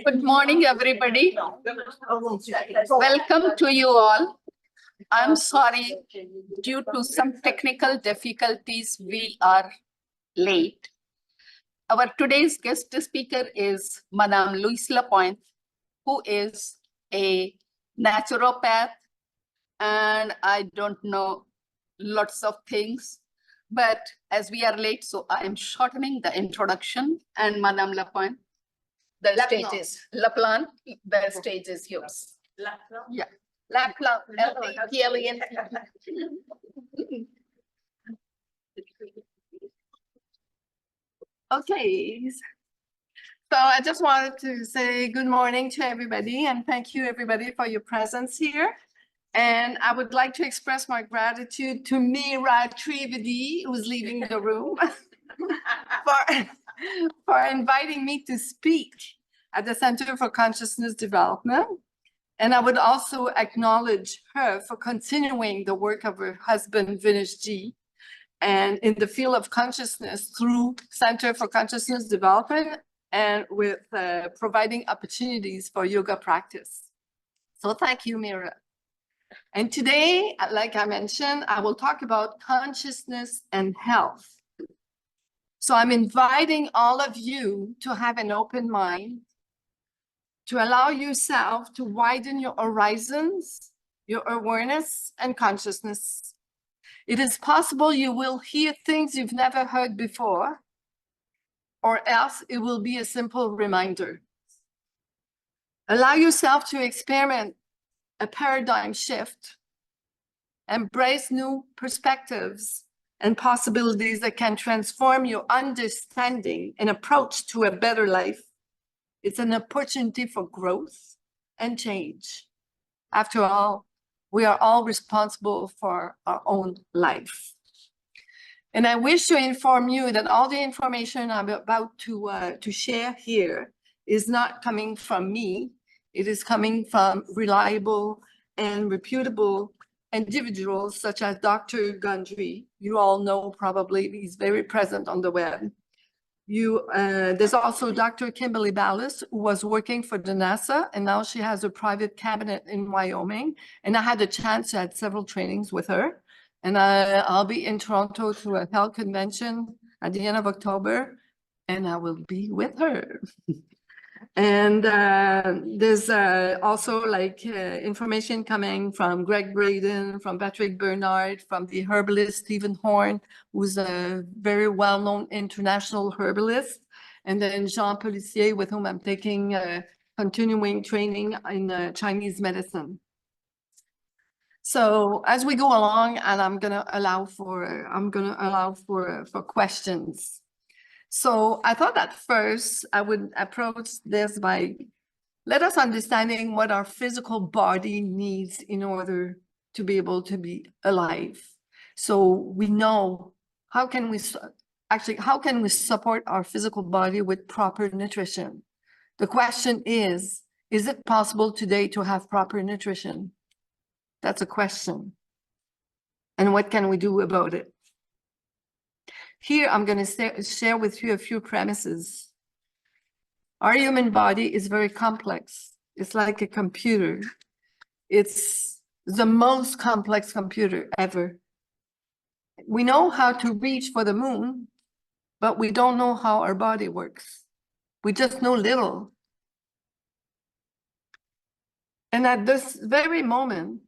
Good morning, everybody. Welcome to you all. I'm sorry, due to some technical difficulties, we are late. Our today's guest speaker is Madame Louise Lapointe, who is a naturopath, and I don't know lots of things, but as we are late, so I am shortening the introduction. And Madame Lapointe, the stage is Laplan, the stage is yours. Yeah. Laplan, L-A-P-L-A-N. Okay, so I just wanted to say good morning to everybody and thank you everybody for your presence here. And I would like to express my gratitude to Meera Trivedi, who's leaving the room, for inviting me to speak at the Center for Consciousness Development. And I would also acknowledge her for continuing the work of her husband, Vinesh Ji, and in the field of consciousness through Center for Consciousness Development and with providing opportunities for yoga practice. So thank you, Meera. And today, like I mentioned, I will talk about consciousness and health. So I'm inviting all of you to have an open mind, to allow yourself to widen your horizons, your awareness and consciousness. It is possible you will hear things you've never heard before, or else it will be a simple reminder. Allow yourself to experiment a paradigm shift, embrace new perspectives and possibilities that can transform your understanding and approach to a better life. It's an opportunity for growth and change. After all, we are all responsible for our own life. And I wish to inform you that all the information I'm about to share here is not coming from me. It is coming from reliable and reputable individuals such as Dr. Gundry. You all know probably, he's very present on the web. There's also Dr. Kimberly Ballas, who was working for the NASA, and now she has a private cabinet in Wyoming. And I had a chance to have several trainings with her. And I'll be in Toronto to a health convention at the end of October, and I will be with her. And there's also information coming from Greg Braden, from Patrick Bernard, from the herbalist Stephen Horn, who's a very well-known international herbalist, and then Jean Policier, with whom I'm taking continuing training in Chinese medicine. So as we go along, and I'm gonna allow for questions. So I thought that first I would approach this by let us understanding what our physical body needs in order to be able to be alive. So we know how can we support our physical body with proper nutrition? The question is it possible today to have proper nutrition? That's a question. And what can we do about it? Here, I'm going to share with you a few premises. Our human body is very complex. It's like a computer. It's the most complex computer ever. We know how to reach for the moon, but we don't know how our body works. We just know little. And at this very moment,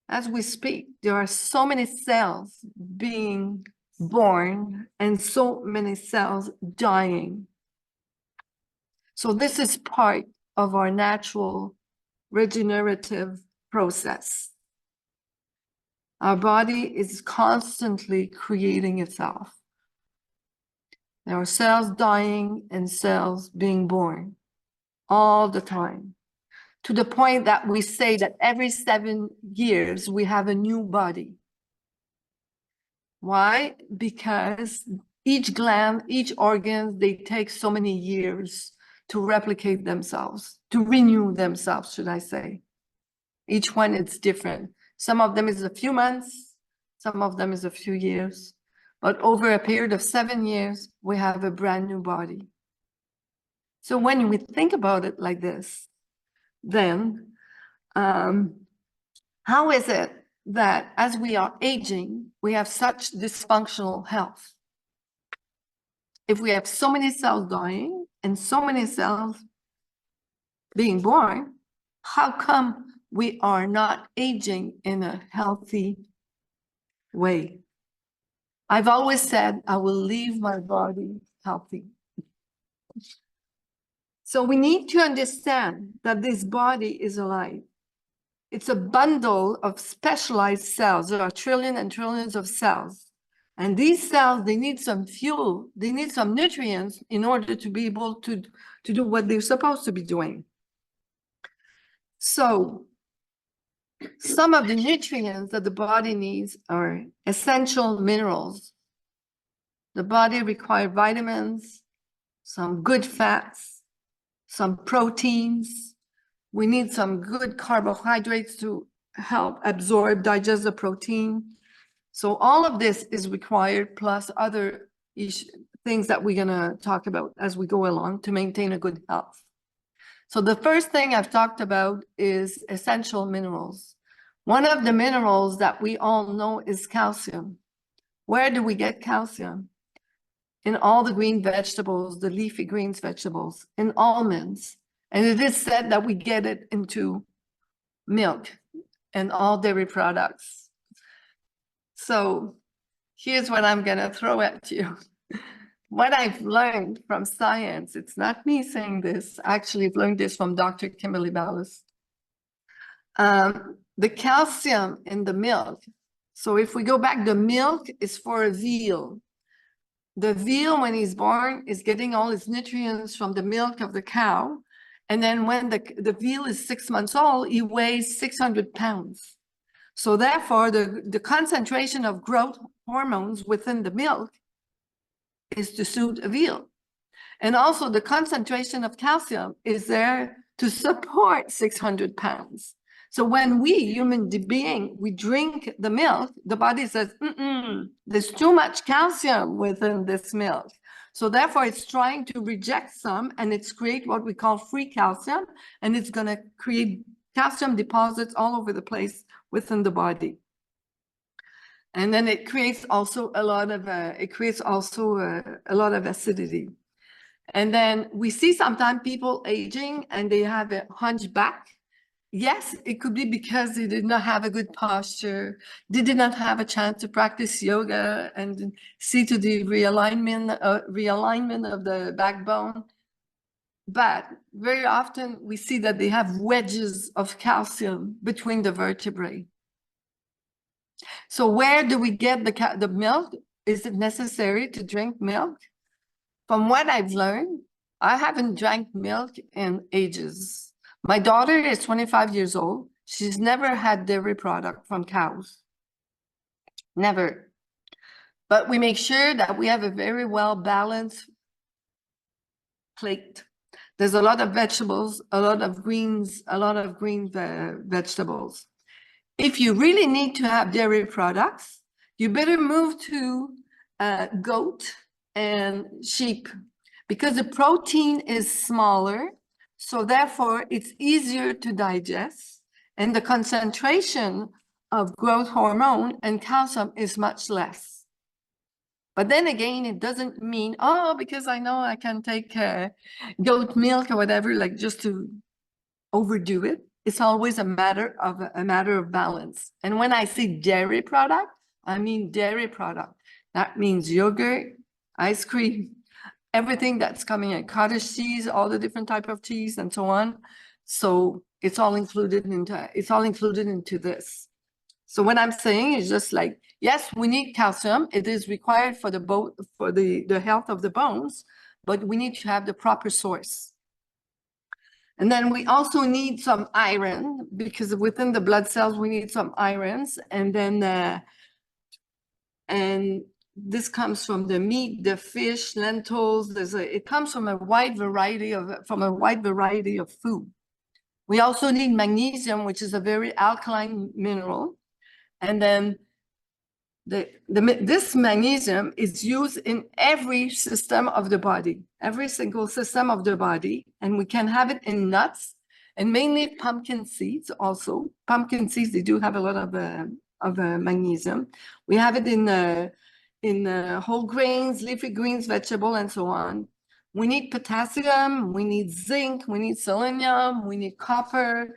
as we speak, there are so many cells being born and so many cells dying. So this is part of our natural regenerative process. Our body is constantly creating itself. There are cells dying and cells being born all the time, to the point that we say that every 7 years we have a new body. Why? Because each gland, each organ, they take so many years to replicate themselves, to renew themselves, should I say. Each one is different. Some of them is a few months, some of them is a few years, but over a period of 7 years, we have a brand new body. So when we think about it like this, then how is it that as we are aging, we have such dysfunctional health? If we have so many cells dying and so many cells being born, how come we are not aging in a healthy way? I've always said I will leave my body healthy. So we need to understand that this body is alive. It's a bundle of specialized cells. There are trillions and trillions of cells. And these cells, they need some fuel, they need some nutrients in order to be able to do what they're supposed to be doing. So some of the nutrients that the body needs are essential minerals. The body requires vitamins, some good fats, some proteins. We need some good carbohydrates to help absorb, digest the protein. So all of this is required, plus other things that we're gonna talk about as we go along to maintain a good health. So the first thing I've talked about is essential minerals. One of the minerals that we all know is calcium. Where do we get calcium? In all the green vegetables, the leafy greens vegetables, in almonds. And it is said that we get it into milk and all dairy products. So here's what I'm gonna throw at you. What I've learned from science, it's not me saying this, actually I've learned this from Dr. Kimberly Ballas. The calcium in the milk. So if we go back, the milk is for a veal. The veal, when he's born, is getting all his nutrients from the milk of the cow. And then when the veal is 6 months old, he weighs 600 pounds. So therefore, the concentration of growth hormones within the milk is to suit a veal. And also the concentration of calcium is there to support 600 pounds. So when we, human being, we drink the milk, the body says, there's too much calcium within this milk. So therefore it's trying to reject some, and it's create what we call free calcium, and it's gonna create calcium deposits all over the place within the body. And then it creates also a lot of, a lot of acidity. And then we see sometimes people aging and they have a hunchback. Yes, it could be because they did not have a good posture. They did not have a chance to practice yoga and see to the realignment of the backbone. But very often we see that they have wedges of calcium between the vertebrae. So where do we get the milk? Is it necessary to drink milk? From what I've learned, I haven't drank milk in ages. My daughter is 25 years old. She's never had dairy product from cows. Never. But we make sure that we have a very well-balanced plate. There's a lot of vegetables, a lot of greens, a lot of green vegetables. If you really need to have dairy products, you better move to goat and sheep, because the protein is smaller, so therefore it's easier to digest, and the concentration of growth hormone and calcium is much less. But then again, it doesn't mean, oh, because I know I can take goat milk or whatever, like just to overdo it. It's always a matter of balance. And when I say dairy product, I mean dairy product. That means yogurt, ice cream, everything that's coming in, cottage cheese, all the different type of cheese and so on. So it's all included into this. So what I'm saying is just like, yes, we need calcium. It is required for the health of the bones, but we need to have the proper source. And then we also need some iron, because within the blood cells, we need some irons. And then, and this comes from the meat, the fish, lentils. It comes from a wide variety of food. We also need magnesium, which is a very alkaline mineral. And then this magnesium is used in every system of the body, every single system of the body, and we can have it in nuts and mainly pumpkin seeds also. Pumpkin seeds, they do have a lot of magnesium. We have it in whole grains, leafy greens, vegetable, and so on. We need potassium, we need zinc, we need selenium, we need copper.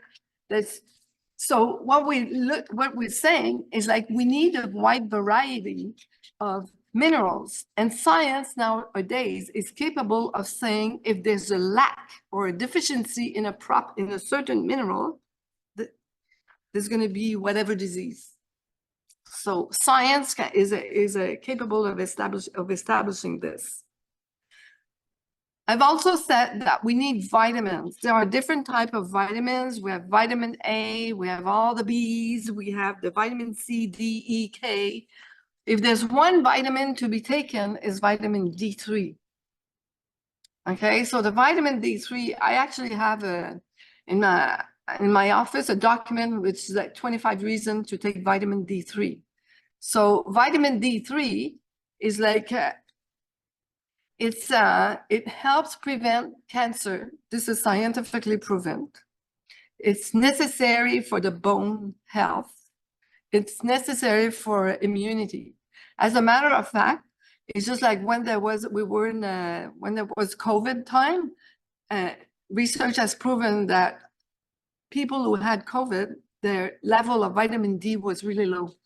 So what we're saying is like we need a wide variety of minerals, and science nowadays is capable of saying if there's a lack or a deficiency in a certain mineral, there's going to be whatever disease. So science is capable of establishing this. I've also said that we need vitamins. There are different types of vitamins. We have vitamin A, we have all the Bs, we have the vitamin C, D, E, K. If there's one vitamin to be taken, is vitamin D3. Okay, so the vitamin D3, I actually have in my office a document which is like 25 reasons to take vitamin D3. So vitamin D3 is like it helps prevent cancer. This is scientifically proven. It's necessary for the bone health. It's necessary for immunity. As a matter of fact, it's just like when there was COVID time, research has proven that people who had COVID, their level of vitamin D was really low.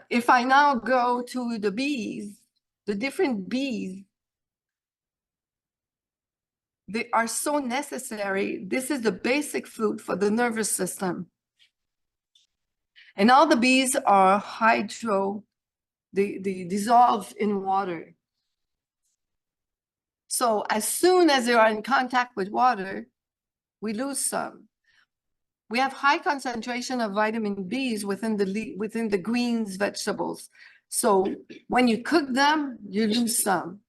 If I now go to the bees, the different bees, they are so necessary. This is the basic food for the nervous system. And all the bees are they dissolve in water. So as soon as they are in contact with water, we lose some. We have high concentration of vitamin Bs within the greens vegetables. So when you cook them, you lose some.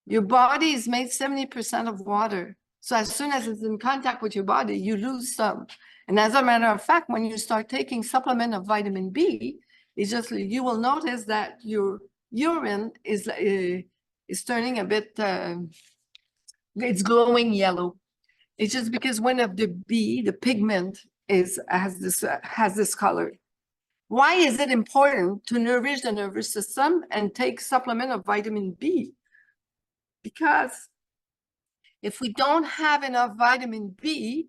Your body is made 70% of water. So as soon as it's in contact with your body, you lose some. And as a matter of fact, when you start taking supplement of vitamin B, it's just you will notice that your urine is turning a bit, it's glowing yellow. It's just because one of the B, the pigment, has this color. Why is it important to nourish the nervous system and take supplement of vitamin B? Because if we don't have enough vitamin B,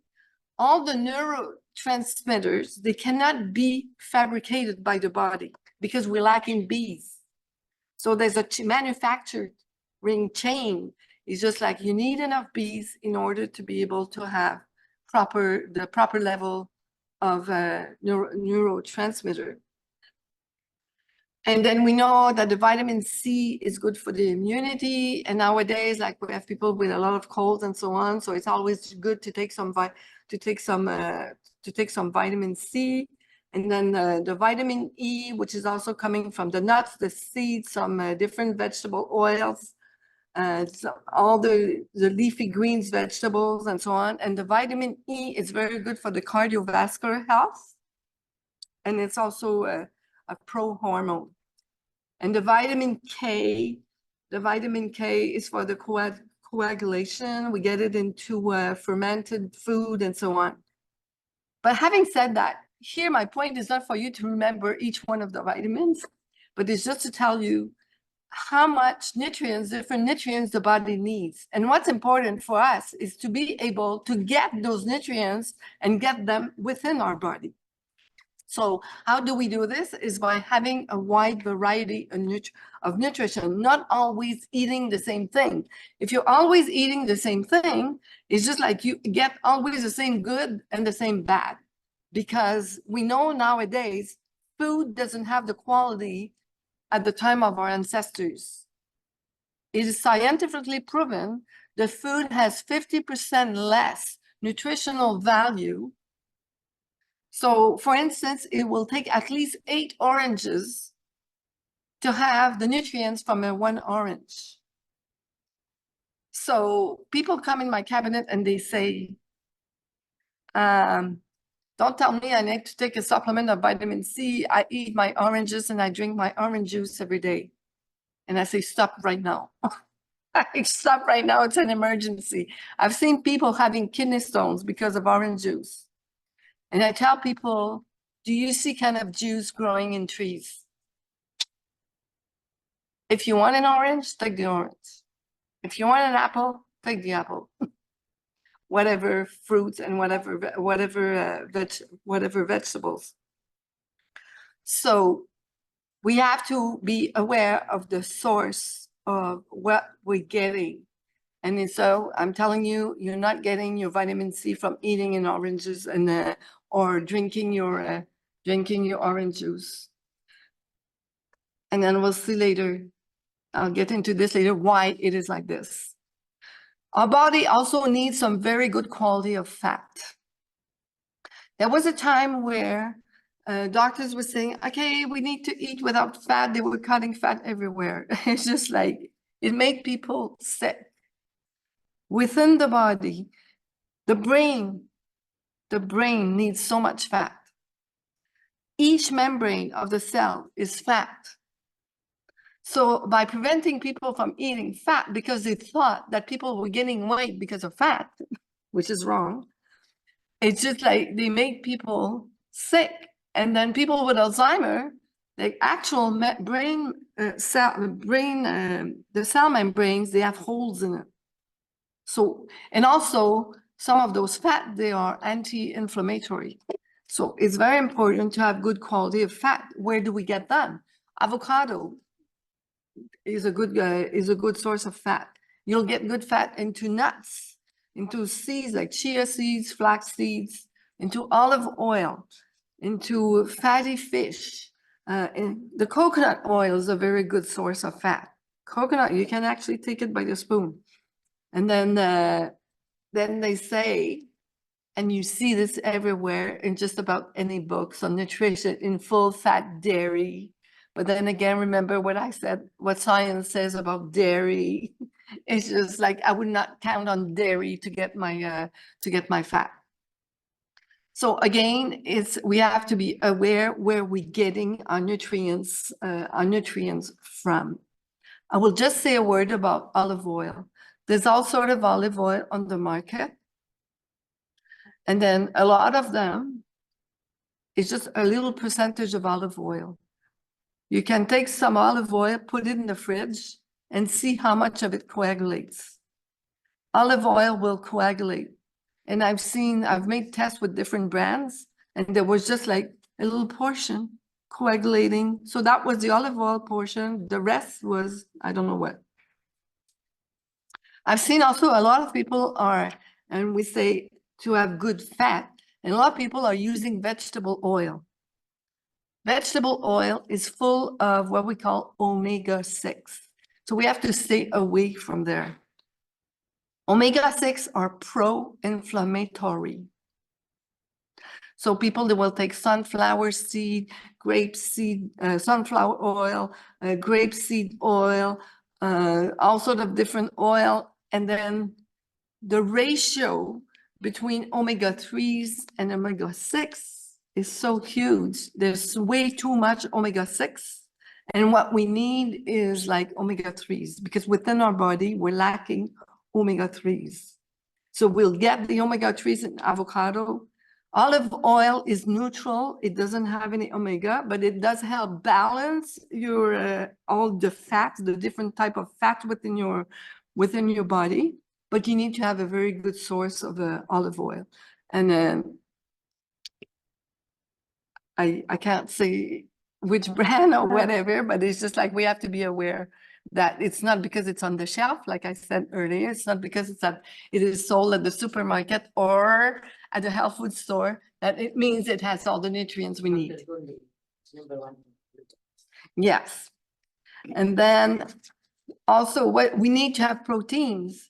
all the neurotransmitters, they cannot be fabricated by the body because we're lacking Bs. So there's a manufacturing chain. It's just like you need enough Bs in order to be able to have the proper level of neurotransmitter. And then we know that the vitamin C is good for the immunity. And nowadays, like we have people with a lot of colds and so on. So it's always good to take some vitamin C. And then the vitamin E, which is also coming from the nuts, the seeds, some different vegetable oils, all the leafy greens, vegetables, and so on. And the vitamin E is very good for the cardiovascular health. And it's also a pro-hormone. And the vitamin K is for the coagulation. We get it into fermented food and so on. But having said that, here my point is not for you to remember each one of the vitamins, but it's just to tell you how much different nutrients the body needs. And what's important for us is to be able to get those nutrients and get them within our body. So how do we do this? Is by having a wide variety of nutrition, not always eating the same thing. If you're always eating the same thing, it's just like you get always the same good and the same bad. Because we know nowadays, food doesn't have the quality at the time of our ancestors. It is scientifically proven that food has 50% less nutritional value. So for instance, it will take at least 8 oranges to have the nutrients from one orange. So people come in my cabinet and they say, Don't tell me I need to take a supplement of vitamin C. I eat my oranges and I drink my orange juice every day. And I say, stop right now. Stop right now. It's an emergency. I've seen people having kidney stones because of orange juice. And I tell people, do you see kind of juice growing in trees? If you want an orange, take the orange. If you want an apple, take the apple. Whatever fruits and whatever vegetables. So we have to be aware of the source of what we're getting. And so I'm telling you, you're not getting your vitamin C from eating an oranges and or drinking your orange juice. And then we'll see later. I'll get into this later, why it is like this. Our body also needs some very good quality of fat. There was a time where doctors were saying, okay, we need to eat without fat. They were cutting fat everywhere. It's just like, it made people sick. Within the body, the brain needs so much fat. Each membrane of the cell is fat. So by preventing people from eating fat because they thought that people were gaining weight because of fat, which is wrong, it's just like they make people sick. And then people with Alzheimer, the actual the cell membranes, they have holes in it. So, and also some of those fat, they are anti-inflammatory. So it's very important to have good quality of fat. Where do we get them? Avocado is a good source of fat. You'll get good fat into nuts, into seeds like chia seeds, flax seeds, into olive oil, into fatty fish. And the coconut oil is a very good source of fat. Coconut, you can actually take it by the spoon. And then they say, and you see this everywhere in just about any books on nutrition, in full fat dairy. But then again, remember what I said, what science says about dairy. It's just like, I would not count on dairy to get my fat. So again, we have to be aware where we're getting our nutrients from. I will just say a word about olive oil. There's all sort of olive oil on the market. And then a lot of them is just a little percentage of olive oil. You can take some olive oil, put it in the fridge, and see how much of it coagulates. Olive oil will coagulate. And I've made tests with different brands, and there was just like a little portion coagulating. So that was the olive oil portion. The rest was, I don't know what. I've seen also a lot of people are, and we say to have good fat, and a lot of people are using vegetable oil. Vegetable oil is full of what we call omega-6. So we have to stay away from there. Omega-6 are pro-inflammatory. So people, they will take sunflower seed, grape seed, sunflower oil, grape seed oil, all sort of different oil. And then the ratio between omega-3s and omega-6 is so huge. There's way too much omega-6. And what we need is like omega-3s, because within our body, we're lacking omega-3s. So we'll get the omega-3s in avocado. Olive oil is neutral. It doesn't have any omega, but it does help balance your all the fats, the different type of fat within your body. But you need to have a very good source of olive oil. And then I can't say which brand or whatever, but it's just like we have to be aware that it's not because it's on the shelf, like I said earlier, it's not because it is sold at the supermarket or at the health food store, that it means it has all the nutrients we need. Yes. And then also what we need to have proteins.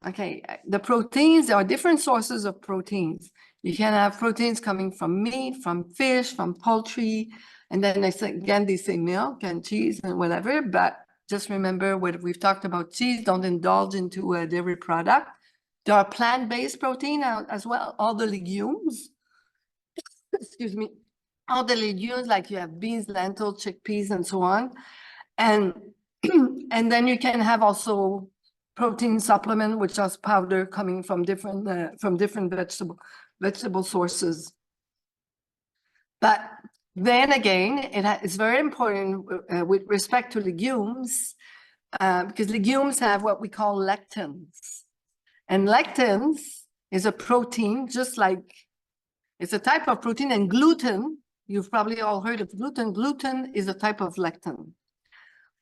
Okay, the proteins, there are different sources of proteins. You can have proteins coming from meat, from fish, from poultry, and then again, they say milk and cheese and whatever, but just remember what we've talked about cheese, don't indulge into a dairy product. There are plant-based protein as well, all the legumes. excuse me, all the legumes, like you have beans, lentils, chickpeas, and so on. And, and then you can have also protein supplement, which is powder coming from different vegetable sources. But then again, it's very important with respect to legumes, because legumes have what we call lectins. And lectins is a protein, just like it's a type of protein, and gluten, you've probably all heard of gluten. Gluten is a type of lectin.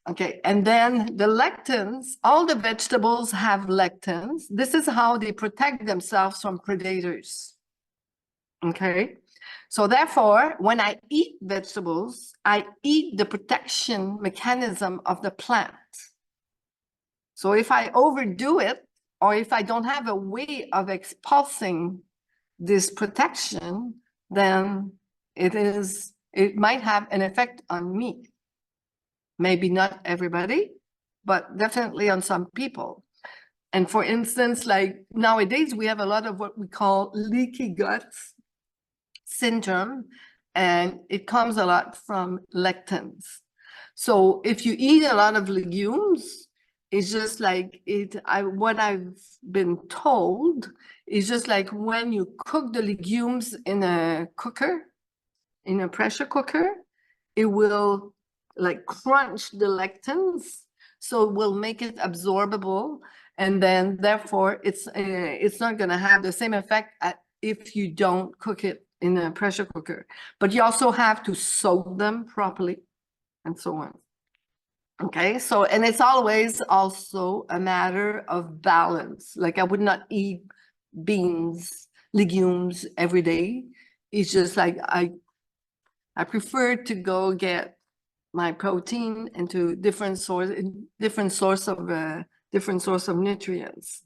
Okay, and then the lectins, all the vegetables have lectins. This is how they protect themselves from predators. Okay, so therefore, when I eat vegetables, I eat the protection mechanism of the plant. So if I overdo it, or if I don't have a way of expulsing this protection, then it might have an effect on me. Maybe not everybody, but definitely on some people. And for instance, like nowadays, we have a lot of what we call leaky gut syndrome, and it comes a lot from lectins. So if you eat a lot of legumes, it's just like what I've been told is just like when you cook the legumes in a pressure cooker, it will like crunch the lectins, so it will make it absorbable, and then therefore it's not going to have the same effect if you don't cook it in a pressure cooker. But you also have to soak them properly and so on. Okay, so and it's always also a matter of balance. Like I would not eat beans, legumes every day. It's just like I prefer to go get my protein into different source of nutrients.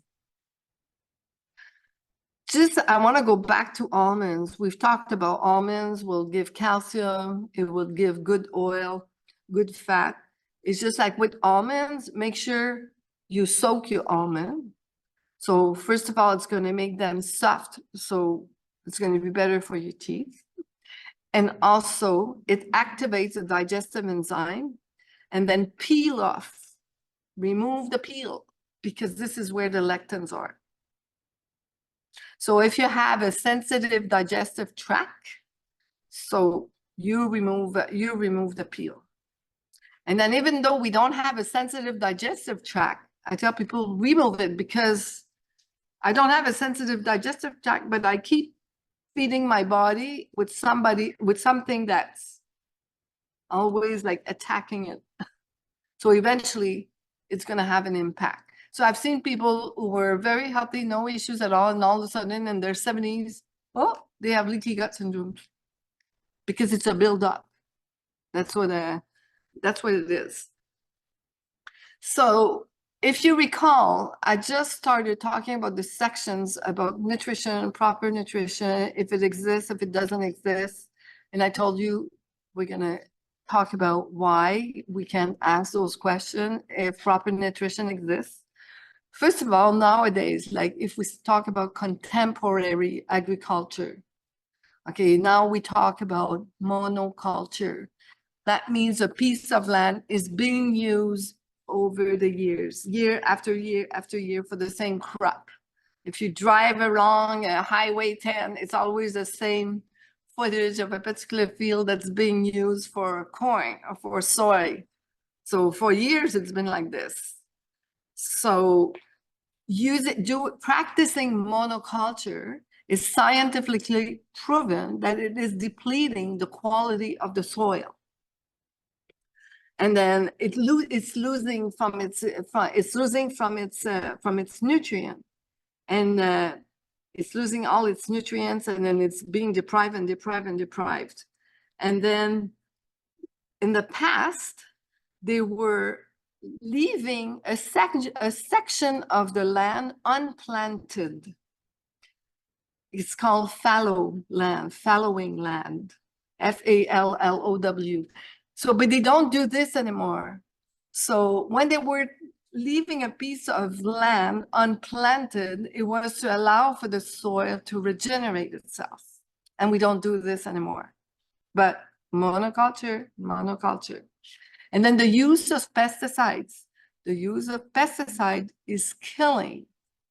I want to go back to almonds. We've talked about almonds will give calcium, it will give good oil, good fat. It's just like with almonds, make sure you soak your almond. So first of all, it's going to make them soft, so it's going to be better for your teeth. And also it activates a digestive enzyme, and then peel off, remove the peel, because this is where the lectins are. So if you have a sensitive digestive tract, so you remove the peel. And then even though we don't have a sensitive digestive tract, I tell people remove it, because I don't have a sensitive digestive tract, but I keep feeding my body with something that's always like attacking it. So eventually it's going to have an impact. So I've seen people who were very healthy, no issues at all, and all of a sudden in their 70s, oh, they have leaky gut syndrome, because it's a buildup. That's what it is. So if you recall, I just started talking about the sections about nutrition, proper nutrition, if it exists, if it doesn't exist. And I told you we're going to talk about why we can ask those questions if proper nutrition exists. First of all, nowadays, like if we talk about contemporary agriculture, okay, now we talk about monoculture. That means a piece of land is being used over the years, year after year after year, for the same crop. If you drive along Highway 10, it's always the same footage of a particular field that's being used for corn or for soy. So for years, it's been like this. So practicing monoculture is scientifically proven that it is depleting the quality of the soil. And then it's losing from its nutrient, and it's losing all its nutrients, and then it's being deprived. And then in the past, they were leaving a section of the land unplanted. It's called fallowing land, FALLOW. So, but they don't do this anymore. So when they were leaving a piece of land unplanted, it was to allow for the soil to regenerate itself. and we don't do this anymore. But monoculture, monoculture. And then the use of pesticides. The use of pesticide is killing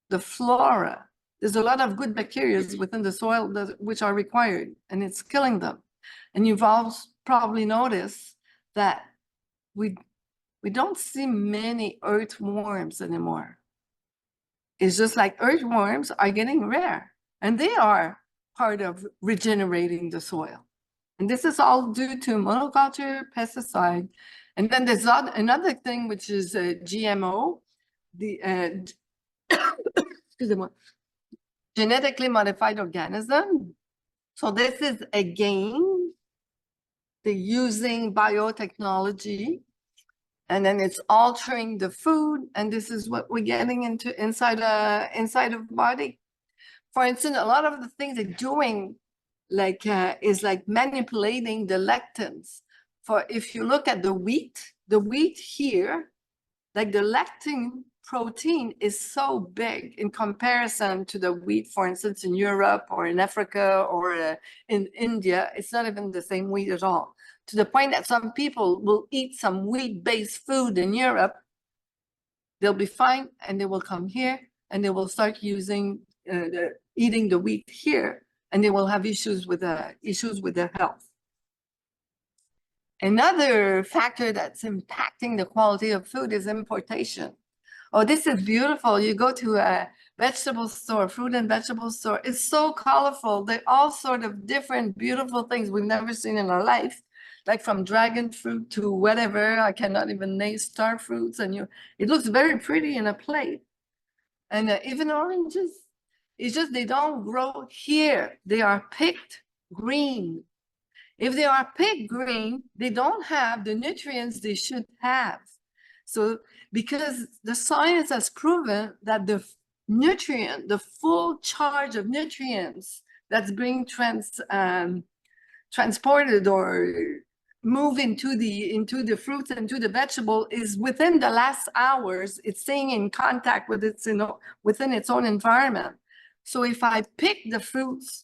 the flora. There's a lot of good bacteria within the soil which are required, and it's killing them. And you've all probably noticed that we don't see many earthworms anymore. It's just like earthworms are getting rare, and they are part of regenerating the soil. And this is all due to monoculture, pesticide. And then there's another thing, which is GMO, the excuse me, genetically modified organism. So this is again, they're using biotechnology, and then it's altering the food, and this is what we're getting into inside of body. For instance, a lot of the things they're doing is like manipulating the lectins. For if you look at the wheat here, like the lectin protein is so big in comparison to the wheat, for instance, in Europe or in Africa or in India. It's not even the same wheat at all. To the point that some people will eat some wheat-based food in Europe, they'll be fine, and they will come here and they will start using eating the wheat here, and they will have issues with their health. Another factor that's impacting the quality of food is importation. Oh, this is beautiful. You go to a vegetable store, fruit and vegetable store. It's so colorful. They're all sort of different, beautiful things we've never seen in our life, like from dragon fruit to whatever. I cannot even name star fruits. And it looks very pretty in a plate. And even oranges. It's just they don't grow here. They are picked green. If they are picked green, they don't have the nutrients they should have. So because the science has proven that the full charge of nutrients that's being transported or moved into the fruits and to the vegetable is within the last hours. It's staying in contact with within its own environment. So if I pick the fruits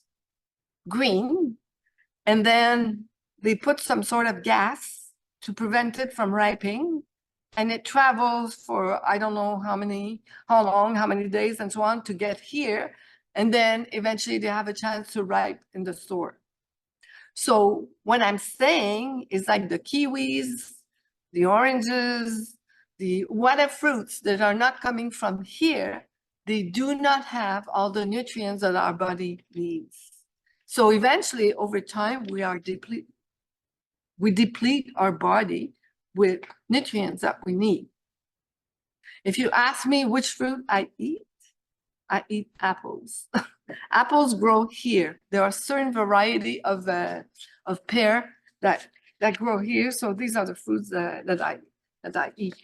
green, and then they put some sort of gas to prevent it from ripening, and it travels for I don't know how long, how many days and so on to get here. And then eventually they have a chance to ripe in the store. So what I'm saying is like the kiwis, the oranges, the whatever fruits that are not coming from here, they do not have all the nutrients that our body needs. So eventually, over time, we deplete our body with nutrients that we need. If you ask me which fruit I eat apples. Apples grow here. There are certain variety of pear that grow here. So these are the fruits that I eat.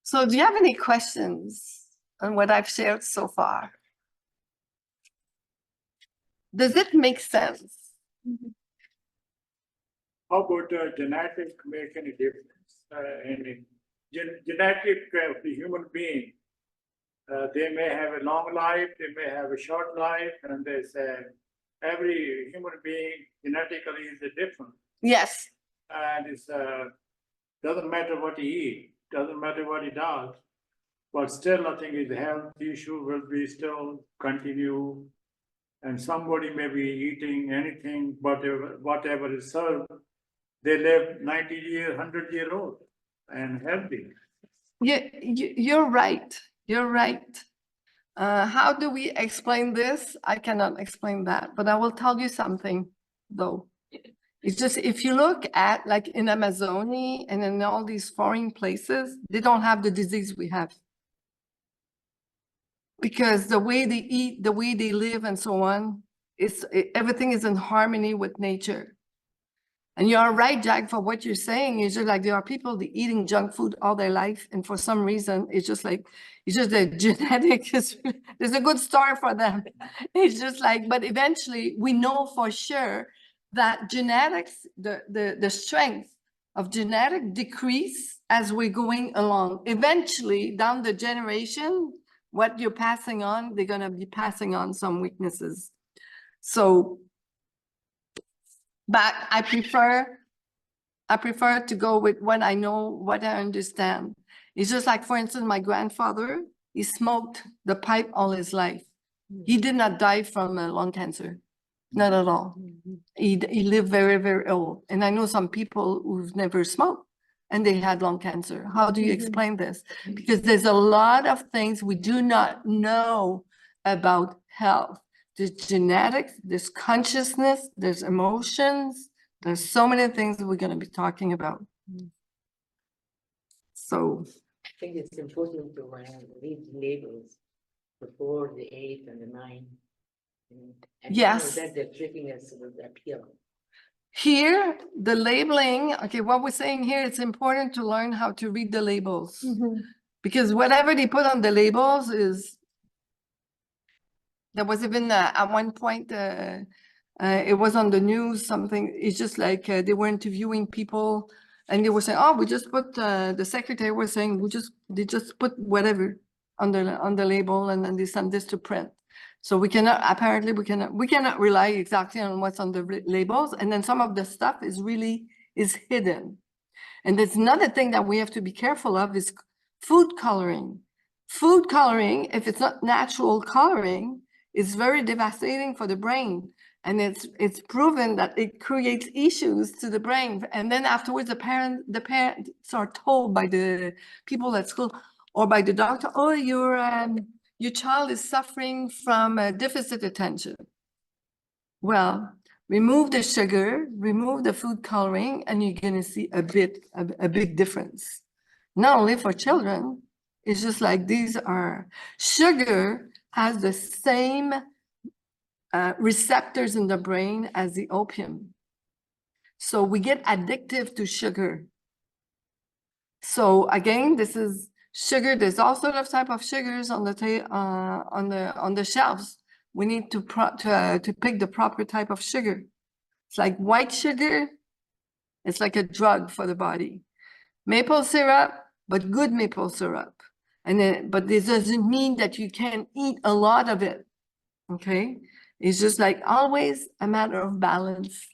So do you have any questions on what I've shared so far? Does it make sense? How about genetic make any difference? Genetic of the human being, they may have a long life, they may have a short life, and they say every human being genetically is different. Yes. And it's doesn't matter what he eats, doesn't matter what he does, but still I think his health issue will be still continue. And somebody may be eating anything, whatever is served, they live 90 years, 100 years old and healthy. Yeah, you're right. You're right. How do we explain this? I cannot explain that, but I will tell you something though. It's just, if you look at like in Amazonia and in all these foreign places, they don't have the disease we have. Because the way they eat, the way they live and so on, everything is in harmony with nature. And you're right, Jack, for what you're saying. It's just like there are people that eating junk food all their life. And for some reason, it's just the genetic there's a good start for them. It's just like, but eventually we know for sure that genetics, the strength of genetic decrease as we're going along. Eventually down the generation, what you're passing on, they're going to be passing on some weaknesses. So, but I prefer to go with what I know, what I understand. It's just like, for instance, my grandfather, he smoked the pipe all his life. He did not die from lung cancer, not at all. He lived very, very old. And I know some people who've never smoked and they had lung cancer. How do you explain this? Because there's a lot of things we do not know about health. There's genetics, there's consciousness, there's emotions. There's so many things we're going to be talking about. So I think it's important to read labels before the 8 and the 9. And Yes. that the trickiness will appear. here, the labeling, okay, what we're saying here, it's important to learn how to read the labels. Because whatever they put on the labels is, there was even at one point, it was on the news, something, it's just like they were interviewing people and they were saying, oh, we just put, the secretary was saying, they just put whatever on the label and then they send this to print. So we cannot, apparently we cannot rely exactly on what's on the labels. And then some of the stuff is hidden. And there's another thing that we have to be careful of is food coloring. Food coloring, if it's not natural coloring, is very devastating for the brain. And it's proven that it creates issues to the brain. And then afterwards, the parents are told by the people at school or by the doctor, oh, your child is suffering from deficit attention. Well, remove the sugar, remove the food coloring, and you're going to see a big difference. Not only for children, it's just like sugar has the same receptors in the brain as the opium. So we get addictive to sugar. So again, this is sugar. There's all sorts of type of sugars on the shelves. We need to pick the proper type of sugar. It's like white sugar. It's like a drug for the body. Maple syrup, but good maple syrup. But this doesn't mean that you can eat a lot of it. Okay. It's just like always a matter of balance.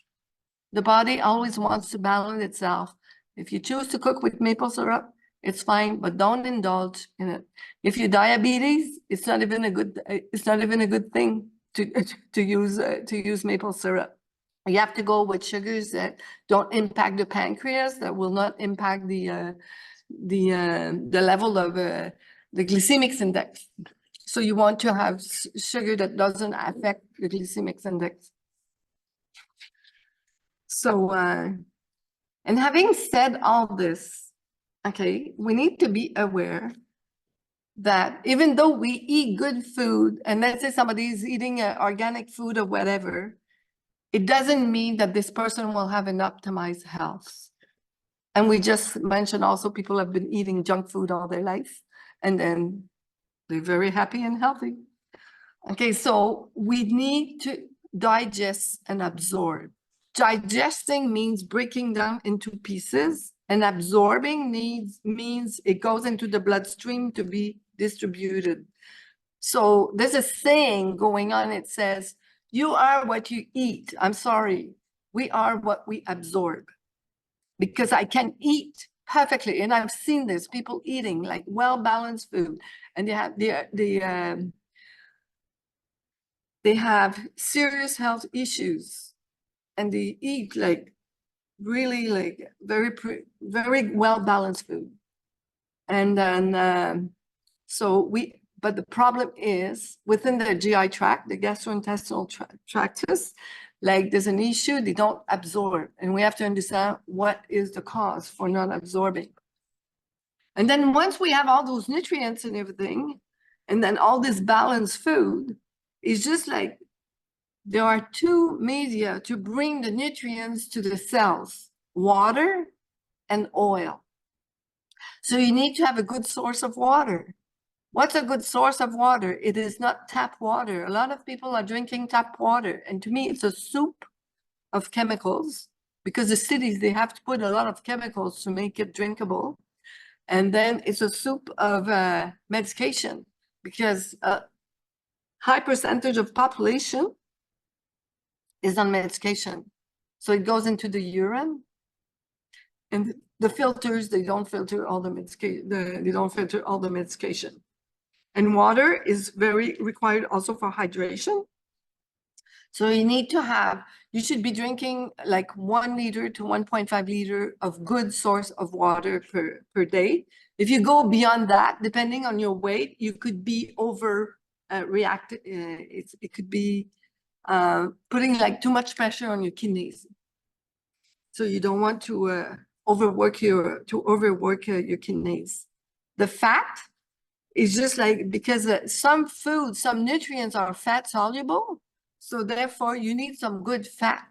The body always wants to balance itself. If you choose to cook with maple syrup, it's fine, but don't indulge in it. If you diabetes, it's not even a good thing to use maple syrup. You have to go with sugars that don't impact the pancreas, that will not impact the level of the glycemic index. So you want to have sugar that doesn't affect the glycemic index. So, and having said all this, okay, we need to be aware that even though we eat good food, and let's say somebody is eating organic food or whatever, it doesn't mean that this person will have an optimized health. And we just mentioned also people have been eating junk food all their life, and then they're very happy and healthy. Okay, so we need to digest and absorb. Digesting means breaking down into pieces, and absorbing means it goes into the bloodstream to be distributed. So there's a saying going on. It says, you are what you eat. I'm sorry. We are what we absorb. Because I can eat perfectly, and I've seen this, people eating like well-balanced food, and they have serious health issues, and they eat like really like very well-balanced food. And then but the problem is within the GI tract, the gastrointestinal tractus, like there's an issue, they don't absorb, and we have to understand what is the cause for not absorbing. And then once we have all those nutrients and everything, and then all this balanced food, it's just like there are two media to bring the nutrients to the cells, water and oil. So you need to have a good source of water. What's a good source of water? It is not tap water. A lot of people are drinking tap water. And to me, it's a soup of chemicals, because the cities, they have to put a lot of chemicals to make it drinkable. And then it's a soup of medication, because a high percentage of population is on medication. So it goes into the urine. And the filters, they don't filter all the medication, they don't filter all the medication. And water is very required also for hydration. So you should be drinking like 1 liter to 1.5 liter of good source of water per day. If you go beyond that, depending on your weight, you could be it could be putting like too much pressure on your kidneys. So you don't want to overwork your kidneys. The fat is just like, because some foods, some nutrients are fat soluble. So therefore you need some good fat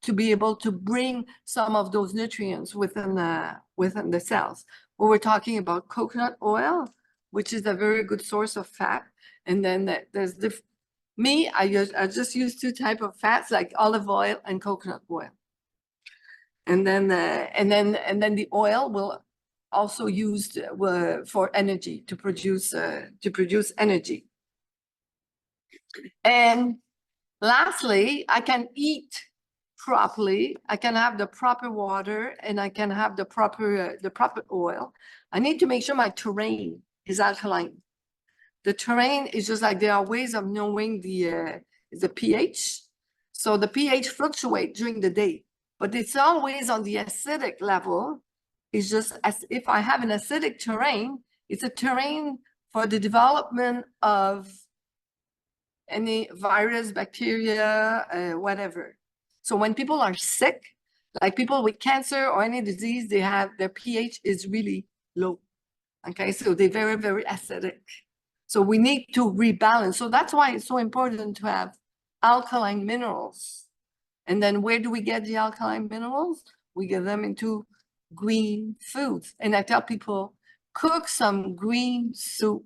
to be able to bring some of those nutrients within the cells. When we're talking about coconut oil, which is a very good source of fat. And then there's I just use 2 types of fats, like olive oil and coconut oil. And then the oil will also used for energy to produce energy. And lastly, I can eat properly. I can have the proper water, and I can have the proper oil. I need to make sure my terrain is alkaline. The terrain is just like, there are ways of knowing the pH. So the pH fluctuates during the day, but it's always on the acidic level. It's just as if I have an acidic terrain, it's a terrain for the development of any virus, bacteria, whatever. So when people are sick, like people with cancer or any disease, their pH is really low. Okay, so they're very, very acidic. So we need to rebalance. So that's why it's so important to have alkaline minerals. And then where do we get the alkaline minerals? We get them into green foods. And I tell people, cook some green soup.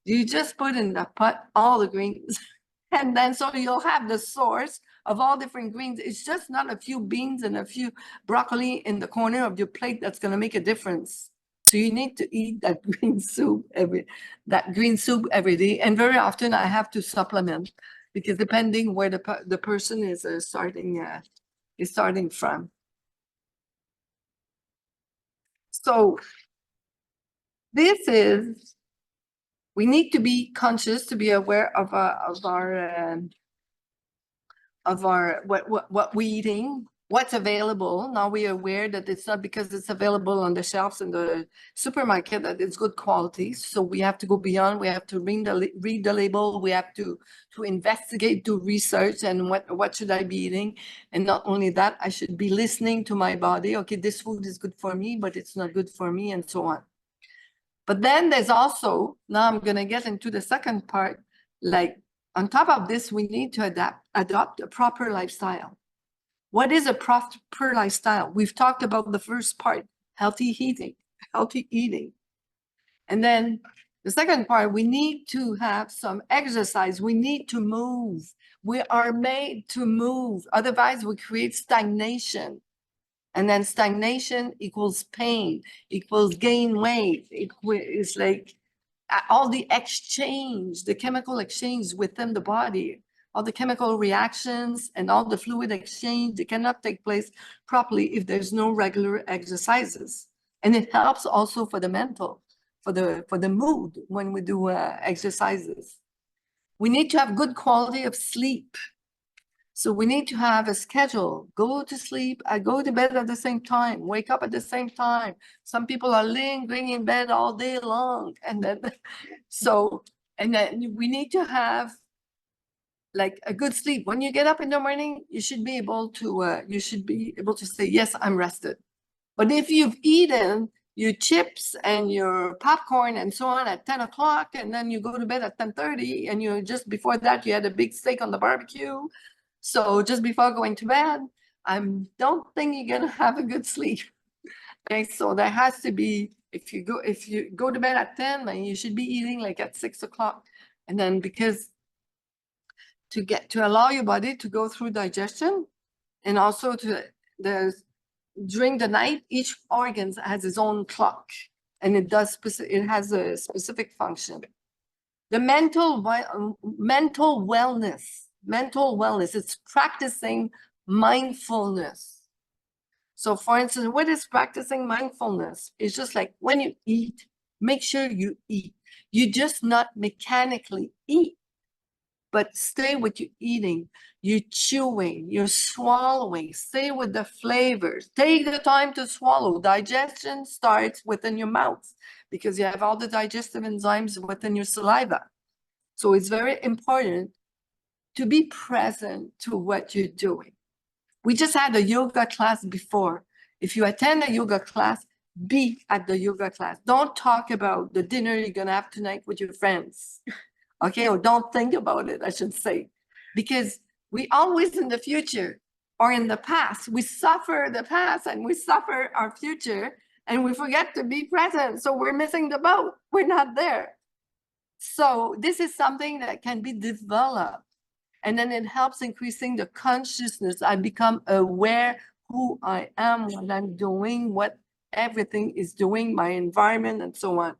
You just put in the pot all the greens. And then so you'll have the source of all different greens. It's just not a few beans and a few broccoli in the corner of your plate that's going to make a difference. So you need to eat that green soup every day. And very often I have to supplement, because depending where the person is starting from. So we need to be conscious, to be aware of what we're eating, what's available. Now we are aware that it's not because it's available on the shelves in the supermarket that it's good quality. So we have to go beyond. We have to read the label. We have to investigate, do research, and what should I be eating. And not only that, I should be listening to my body. Okay, this food is good for me, but it's not good for me, and so on. But then there's also, now I'm going to get into the second part, like on top of this, we need to adopt a proper lifestyle. What is a proper lifestyle? We've talked about the first part, healthy eating. And then the second part, we need to have some exercise. We need to move. We are made to move. Otherwise, we create stagnation. And then stagnation equals pain, equals gain weight. It's like all the exchange, the chemical exchange within the body, all the chemical reactions and all the fluid exchange, they cannot take place properly if there's no regular exercises. And it helps also for the mental, for the mood when we do exercises. We need to have good quality of sleep. So we need to have a schedule, go to sleep, go to bed at the same time, wake up at the same time. Some people are lingering in bed all day long. And then, we need to have like a good sleep. When you get up in the morning, you should be able to say, yes, I'm rested. But if you've eaten your chips and your popcorn and so on at 10 o'clock, and then you go to bed at 10:30, and just before that, you had a big steak on the barbecue. So just before going to bed, I don't think you're gonna have a good sleep. Okay, so there has to be, if you go to bed at 10, then you should be eating like at 6 o'clock. And then because to allow your body to go through digestion, and also during the night, each organ has its own clock, and it has a specific function. The mental wellness. mental wellness. It's practicing mindfulness. So for instance, what is practicing mindfulness? It's just like when you eat, make sure you eat. You just not mechanically eat, but stay with your eating, you're chewing, you're swallowing, stay with the flavors. Take the time to swallow. Digestion starts within your mouth because you have all the digestive enzymes within your saliva. So it's very important to be present to what you're doing. We just had a yoga class before. If you attend a yoga class, be at the yoga class. Don't talk about the dinner you're gonna have tonight with your friends. Okay, or don't think about it, I should say. Because we always in the future or in the past, we suffer the past and we suffer our future and we forget to be present. So we're missing the boat. We're not there. So this is something that can be developed. And then it helps increasing the consciousness. I become aware who I am, what I'm doing, what everything is doing, my environment, and so on.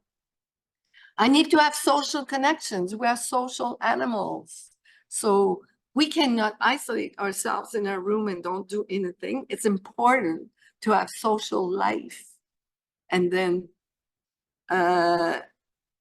I need to have social connections. We are social animals. So we cannot isolate ourselves in our room and don't do anything. It's important to have social life. And then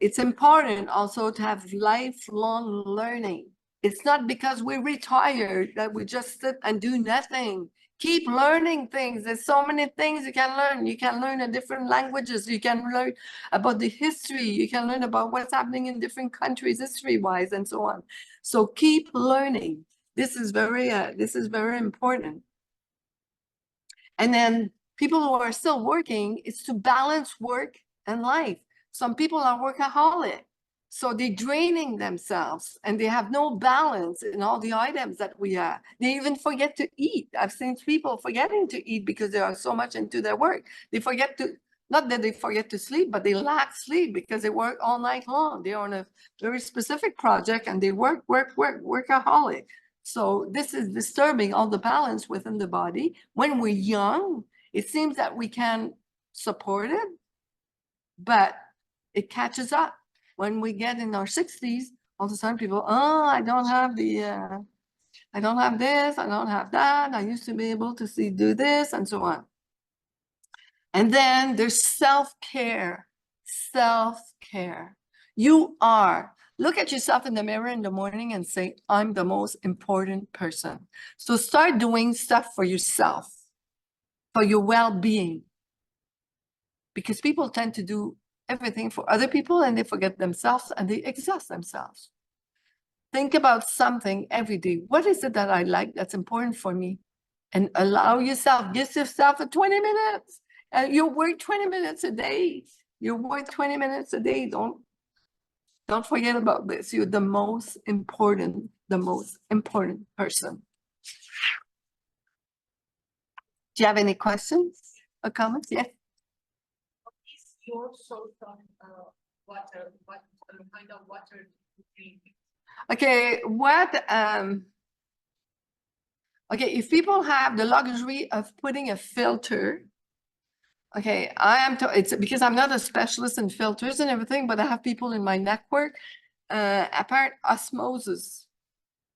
it's important also to have lifelong learning. It's not because we're retired that we just sit and do nothing. Keep learning things. There's so many things you can learn. You can learn in different languages. You can learn about the history. You can learn about what's happening in different countries, history-wise, and so on. So keep learning. This is very important. And then people who are still working, it's to balance work and life. Some people are workaholic. So they're draining themselves and they have no balance in all the items that we have. They even forget to eat. I've seen people forgetting to eat because they are so much into their work. They forget to, not that they forget to sleep, but they lack sleep because they work all night long. They're on a very specific project and they workaholic. So this is disturbing all the balance within the body. When we're young, it seems that we can support it, but it catches up. When we get in our 60s, all of a sudden people, oh, I don't have the, I don't have this, I don't have that. I used to be able to do this and so on. And then there's self-care, self-care. You are, look at yourself in the mirror in the morning and say, I'm the most important person. So start doing stuff for yourself, for your well-being. Because people tend to do everything for other people and they forget themselves and they exhaust themselves. Think about something every day. What is it that I like that's important for me? And allow yourself, give yourself a 20 minutes. You work 20 minutes a day. You work 20 minutes a day. Don't forget about this. You're the most important person. Do you have any questions or comments? Yes. Your source of water, what kind of water do you drink? Okay, okay, if people have the luxury of putting a filter, okay, it's because I'm not a specialist in filters and everything, but I have people in my network, apparent osmosis,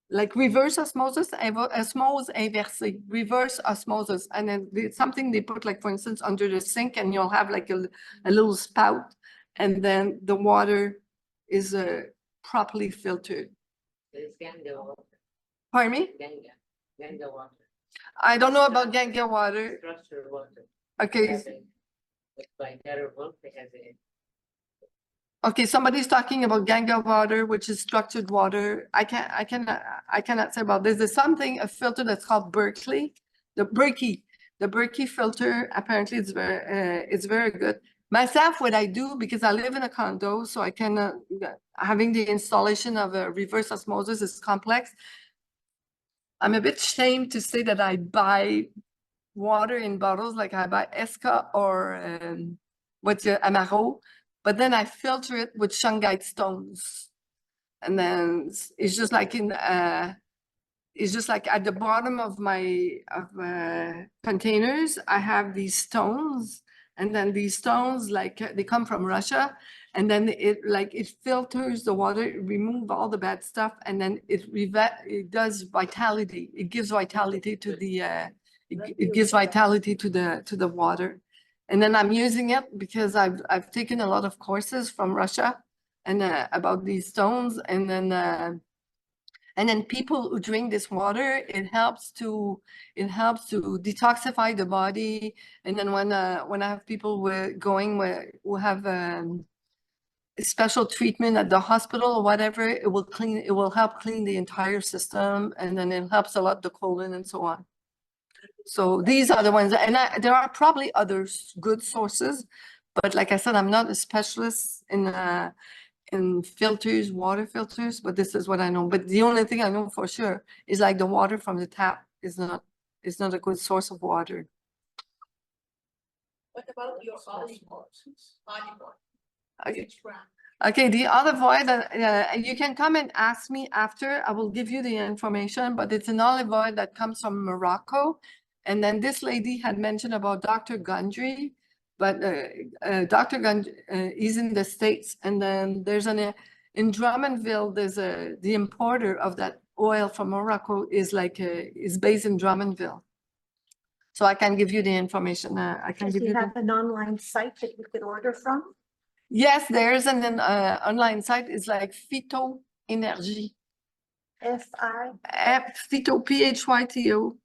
like reverse osmosis, osmose inversée, reverse osmosis. And then it's something they put, like, for instance, under the sink and you'll have like a little spout and then the water is properly filtered. It's Ganga water. Pardon me? Ganga water. I don't know about Ganga water. Structured water. Okay. It's by terrible. It has a Okay, somebody's talking about Ganga water, which is structured water. I cannot say about this. There's something, a filter that's called Berkeley, the Berkey filter. Apparently, it's very good. Myself, what I do, because I live in a condo, so I cannot, having the installation of a reverse osmosis is complex. I'm a bit ashamed to say that I buy water in bottles, like I buy Esca or Amaro. But then I filter it with shungite stones. And then it's just like it's just like at the bottom of my containers, I have these stones And then these stones, like they come from Russia, and then it filters the water, it remove all the bad stuff, and then it does vitality. It gives vitality to the it gives vitality to the water. And then I'm using it because I've taken a lot of courses from Russia and about these stones, and then people who drink this water, it helps to detoxify the body. And then when I have people who have special treatment at the hospital or whatever, it will help clean the entire system, and then it helps a lot the colon and so on. So these are the ones, and there are probably other good sources, but like I said, I'm not a specialist in filters, water filters, but this is what I know. But the only thing I know for sure is like the water from the tap is not a good source of water. What about your olive oil? Okay. Which brand? Okay, the olive oil that you can come and ask me after. I will give you the information, but it's an olive oil that comes from Morocco. And then this lady had mentioned about Dr. Gundry, but Dr. Gundry is in the States. And then there's in Drummondville, there's the importer of that oil from Morocco is based in Drummondville. So I can give you the information. I can Does give he you have an online site that you could order from? Yes, there's an online site. It's like Phyto Energy. F-I? Phyto, P-H-Y-T-O.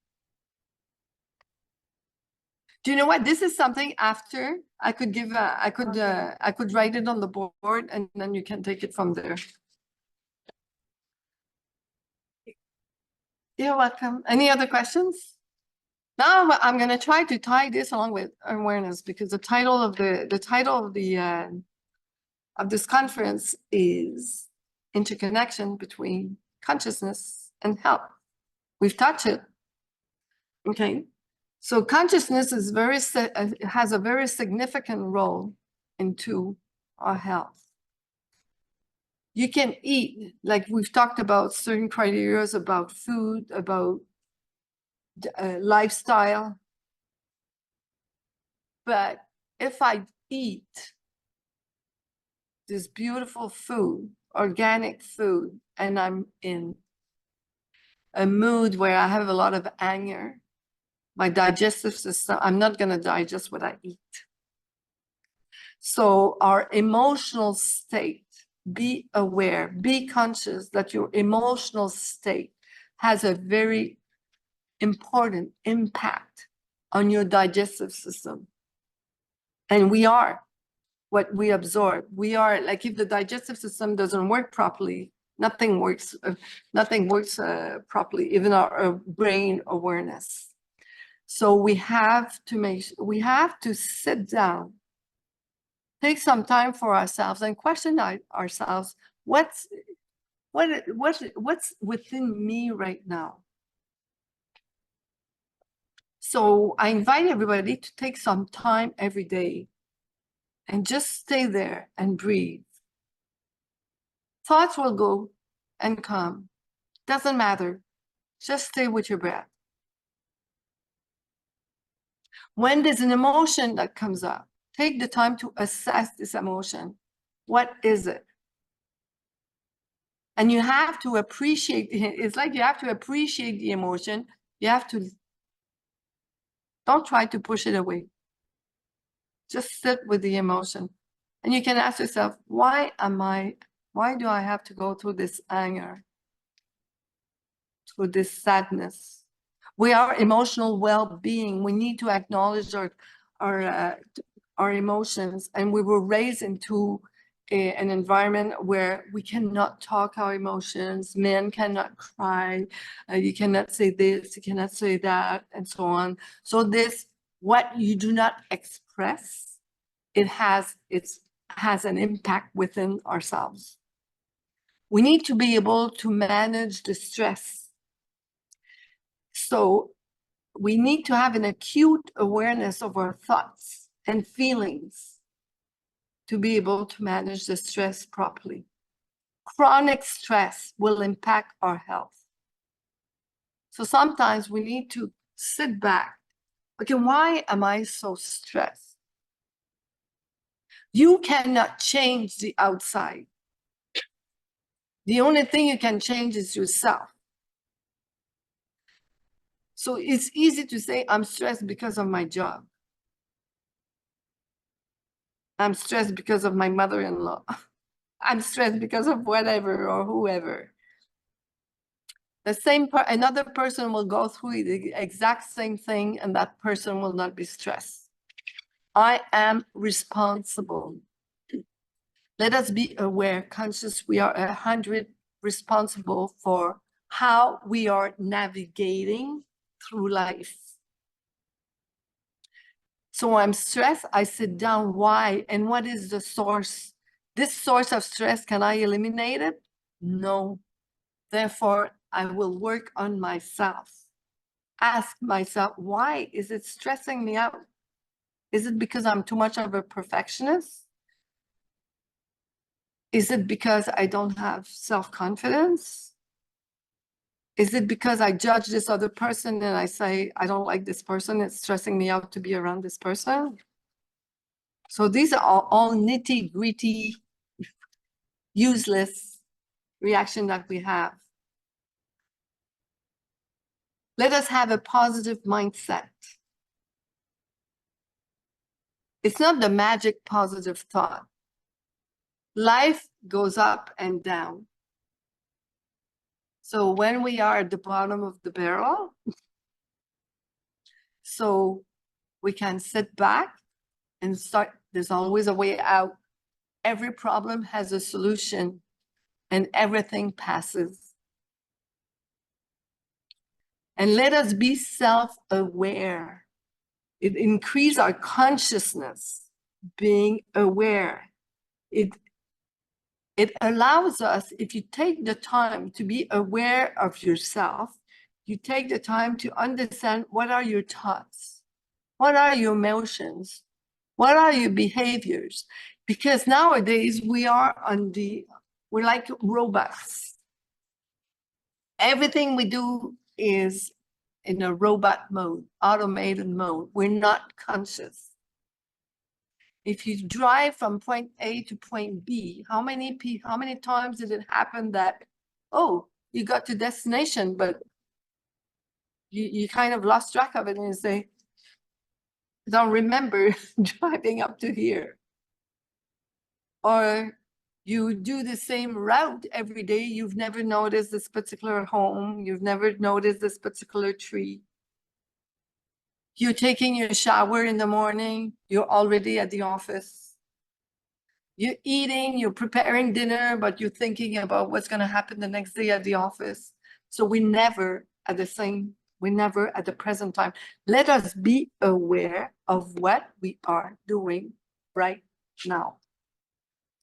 Do you know what? This is something after I could give, I could write it on the board, and then you can take it from there. You're welcome. Any other questions? Now I'm going to try to tie this along with awareness, because the title of this conference is interconnection between consciousness and health. We've touched it. Okay. So consciousness is has a very significant role into our health. You can eat, like we've talked about certain criteria about food, about lifestyle. But if I eat this beautiful food, organic food, and I'm in a mood where I have a lot of anger, my digestive system, I'm not going to digest what I eat. So our emotional state, be aware, be conscious that your emotional state has a very important impact on your digestive system. And we are what we absorb. We are, like, if the digestive system doesn't work properly, nothing works properly, even our brain awareness. So we have to sit down, take some time for ourselves and question ourselves, what's within me right now? So I invite everybody to take some time every day and just stay there and breathe. Thoughts will go and come. Doesn't matter. Just stay with your breath. When there's an emotion that comes up, take the time to assess this emotion. What is it? And you have to appreciate it. It's like you have to appreciate the emotion. You have to, don't try to push it away. Just sit with the emotion. And you can ask yourself, why do I have to go through this anger, through this sadness? We are emotional well-being. We need to acknowledge our emotions, and we were raised into an environment where we cannot talk our emotions. Men cannot cry. You cannot say this, you cannot say that, and so on. So what you do not express, it has an impact within ourselves. We need to be able to manage the stress. So we need to have an acute awareness of our thoughts and feelings to be able to manage the stress properly. Chronic stress will impact our health. So sometimes we need to sit back. Okay, why am I so stressed? You cannot change the outside. The only thing you can change is yourself. So it's easy to say, I'm stressed because of my job. I'm stressed because of my mother-in-law. I'm stressed because of whatever or whoever. The same another person will go through the exact same thing and that person will not be stressed. I am responsible. Let us be aware, conscious, we are 100% responsible for how we are navigating through life. So I'm stressed, I sit down, why? And what is the source? This source of stress, can I eliminate it? No. Therefore, I will work on myself. Ask myself, why is it stressing me out? Is it because I'm too much of a perfectionist? Is it because I don't have self-confidence? Is it because I judge this other person and I say, I don't like this person, it's stressing me out to be around this person? So these are all nitty-gritty, useless reaction that we have. Let us have a positive mindset. It's not the magic positive thought. Life goes up and down. So when we are at the bottom of the barrel, so we can sit back and start, there's always a way out. Every problem has a solution and everything passes. And let us be self-aware. It increases our consciousness, being aware. It allows us, if you take the time to be aware of yourself, you take the time to understand what are your thoughts, what are your emotions, what are your behaviors? Because nowadays we're like robots. Everything we do is in a robot mode, automated mode. We're not conscious. If you drive from point A to point B, how many times did it happen that, oh, you got to destination, but you kind of lost track of it and you say, I don't remember driving up to here. Or you do the same route every day. You've never noticed this particular home. You've never noticed this particular tree. You're taking your shower in the morning. You're already at the office. You're eating, you're preparing dinner, but you're thinking about what's going to happen the next day at the office. So we never at the present time. Let us be aware of what we are doing right now.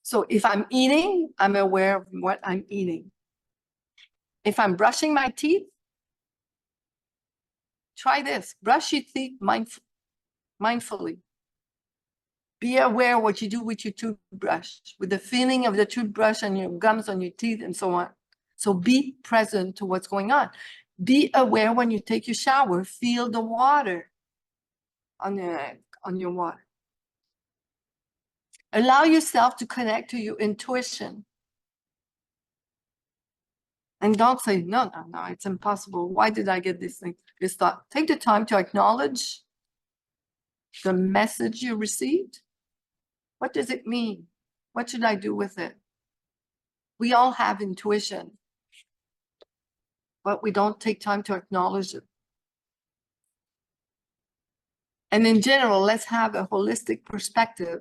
So if I'm eating, I'm aware of what I'm eating. If I'm brushing my teeth, try this. Brush your teeth mindfully. Be aware what you do with your toothbrush, with the feeling of the toothbrush and your gums on your teeth and so on. So be present to what's going on. Be aware when you take your shower. Feel the water on your water. Allow yourself to connect to your intuition. And don't say, no, it's impossible. Why did I get this thing? Just thought, take the time to acknowledge the message you received. What does it mean? What should I do with it? We all have intuition, but we don't take time to acknowledge it. And in general, let's have a holistic perspective,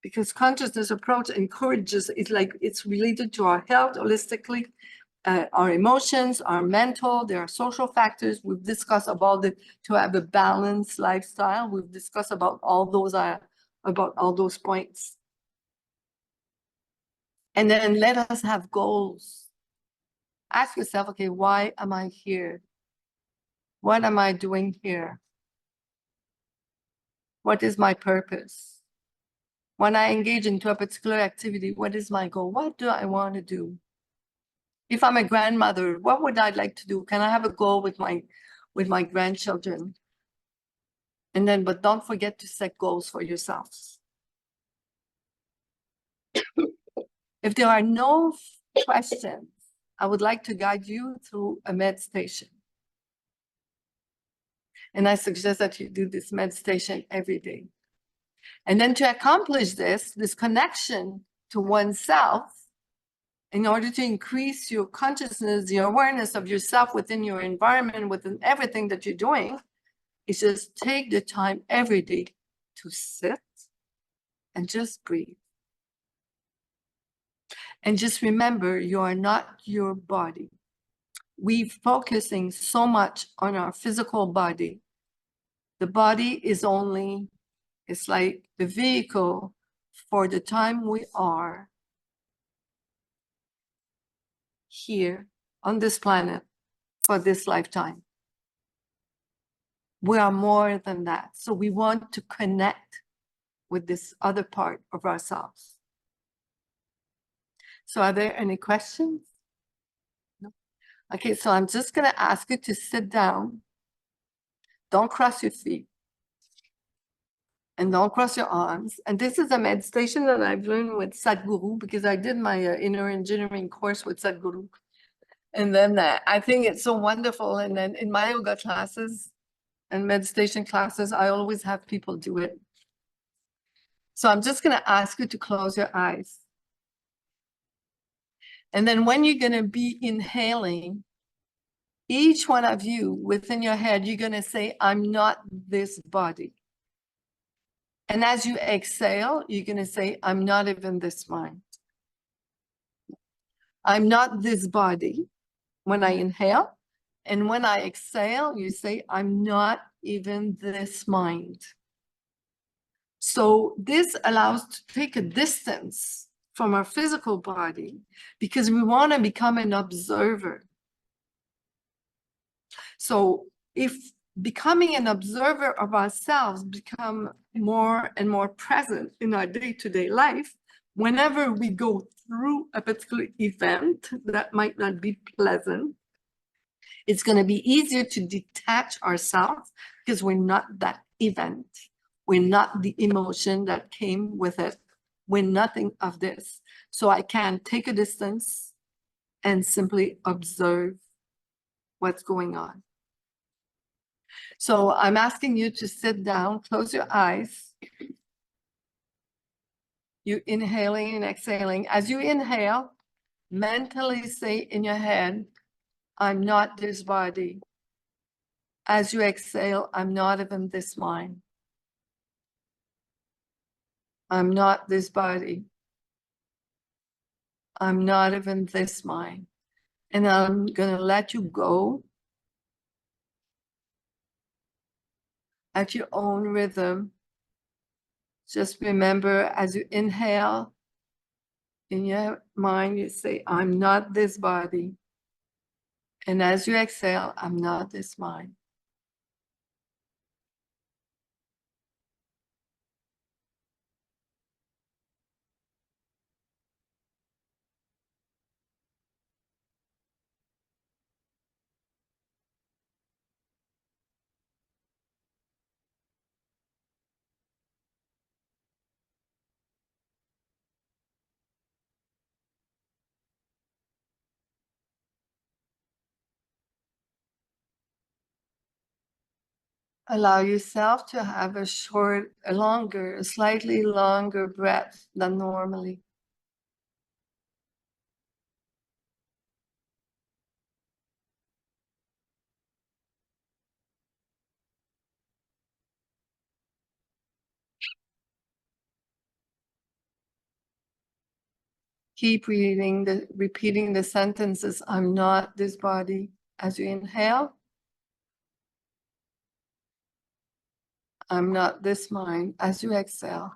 because consciousness approach encourages, it's related to our health holistically, our emotions, our mental, there are social factors. We've discussed about to have a balanced lifestyle. We've discussed about all those points. And then let us have goals. Ask yourself, okay, why am I here? What am I doing here? What is my purpose? When I engage into a particular activity, what is my goal? What do I want to do? If I'm a grandmother, what would I like to do? Can I have a goal with my grandchildren? And then, but don't forget to set goals for yourselves. If there are no questions, I would like to guide you through a meditation. And I suggest that you do this meditation every day. And then to accomplish this connection to oneself, in order to increase your consciousness, the awareness of yourself within your environment, within everything that you're doing, is just take the time every day to sit and just breathe. And just remember, you are not your body. We're focusing so much on our physical body. The body is only, it's like the vehicle for the time we are here on this planet for this lifetime. We are more than that. So we want to connect with this other part of ourselves. So are there any questions? No? Okay, so I'm just going to ask you to sit down. Don't cross your feet. And don't cross your arms. And this is a meditation that I've learned with Sadhguru because I did my inner engineering course with Sadhguru. And then I think it's so wonderful. And then in my yoga classes and meditation classes, I always have people do it. So I'm just going to ask you to close your eyes. And then when you're going to be inhaling, each one of you within your head, you're going to say, I'm not this body. And as you exhale, you're going to say, I'm not even this mind. I'm not this body when I inhale. And when I exhale, you say, I'm not even this mind. So this allows to take a distance from our physical body because we want to become an observer. So if becoming an observer of ourselves become more and more present in our day-to-day life, whenever we go through a particular event that might not be pleasant, it's going to be easier to detach ourselves because we're not that event. We're not the emotion that came with it. We're nothing of this. So I can take a distance and simply observe what's going on. So I'm asking you to sit down, close your eyes. You're inhaling and exhaling. As you inhale, mentally say in your head, I'm not this body. As you exhale, I'm not even this mind. I'm not this body. I'm not even this mind. And I'm going to let you go at your own rhythm. Just remember, as you inhale, in your mind, you say, I'm not this body. And as you exhale, I'm not this mind. Allow yourself to have a slightly longer breath than normally. Keep repeating the sentences, I'm not this body. As you inhale, I'm not this mind. As you exhale,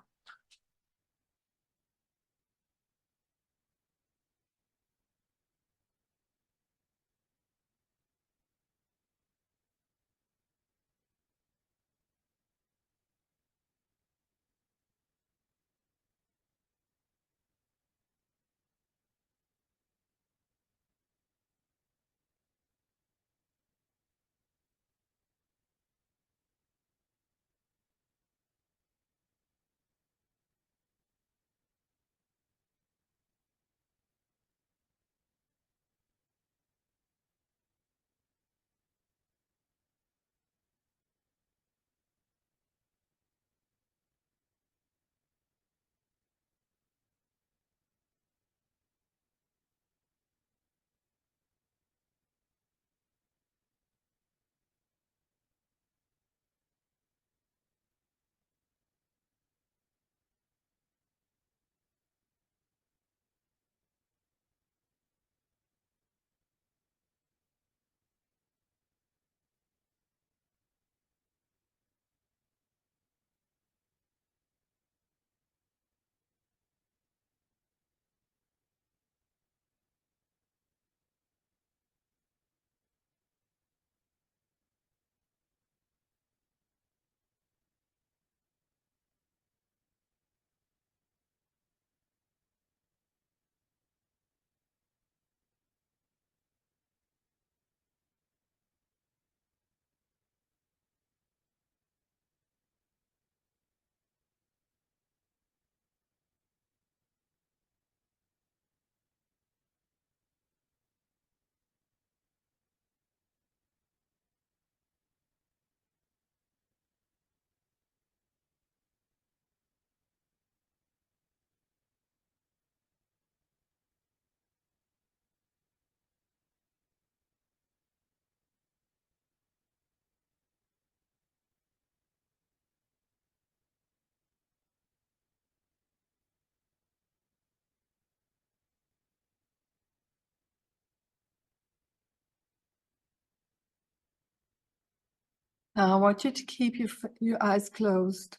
Now I want you to keep your eyes closed.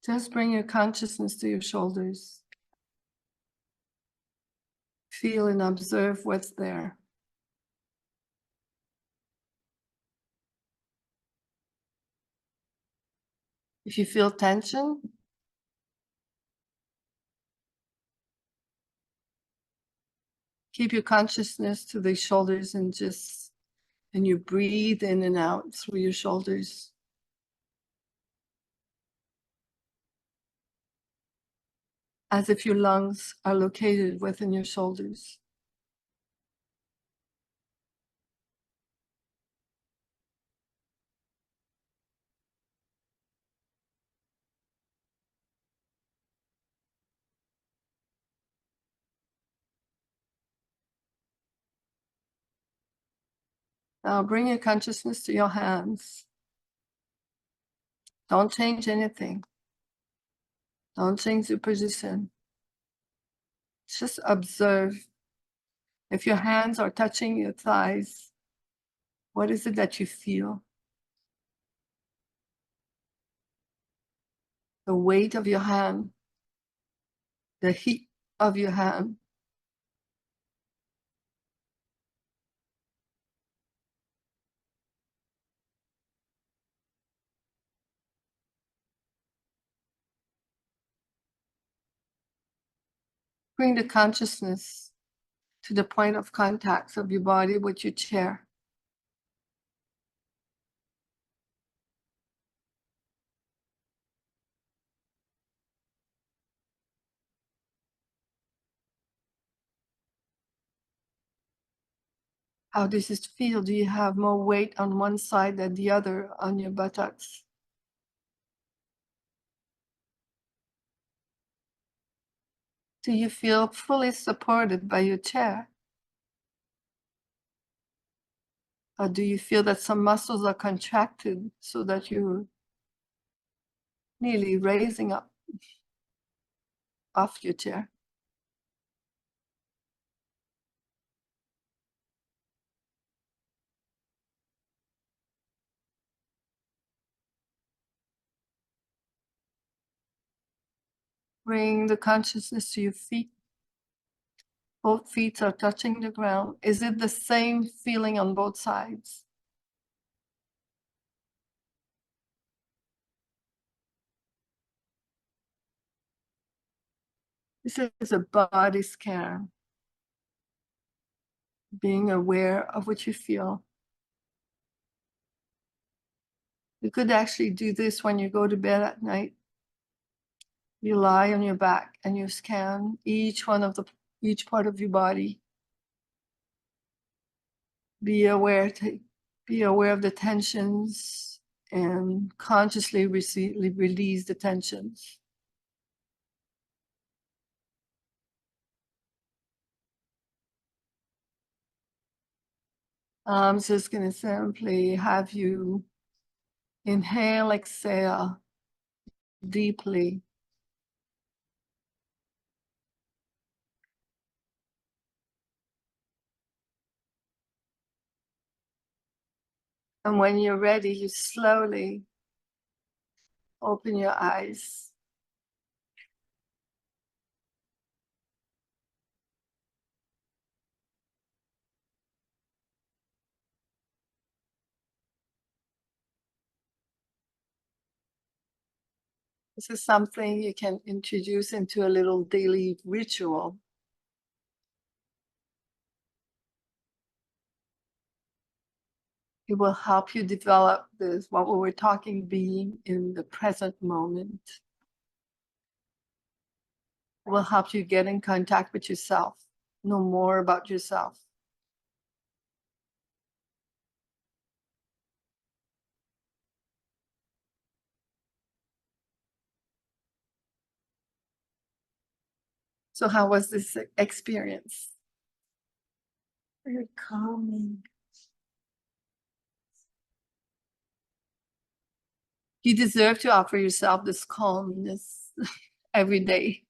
Just bring your consciousness to your shoulders. Feel and observe what's there. If you feel tension, keep your consciousness to the shoulders and you breathe in and out through your shoulders. As if your lungs are located within your shoulders. Now bring your consciousness to your hands. Don't change anything. Don't change the position. Just observe. If your hands are touching your thighs, what is it that you feel? The weight of your hand, the heat of your hand. Bring the consciousness to the point of contact of your body with your chair. How does it feel? Do you have more weight on one side than the other on your buttocks? Do you feel fully supported by your chair? Or do you feel that some muscles are contracted so that you're nearly raising up off your chair? Bring the consciousness to your feet. Both feet are touching the ground. Is it the same feeling on both sides? This is a body scan. Being aware of what you feel. You could actually do this when you go to bed at night. You lie on your back and you scan each part of your body. Be aware of the tensions and consciously release the tensions. I'm just going to simply have you inhale, exhale deeply. And when you're ready, you slowly open your eyes. This is something you can introduce into a little daily ritual. It will help you develop this, what we were talking, being in the present moment. It will help you get in contact with yourself, know more about yourself. So how was this experience? Very calming. You deserve to offer yourself this calmness every day.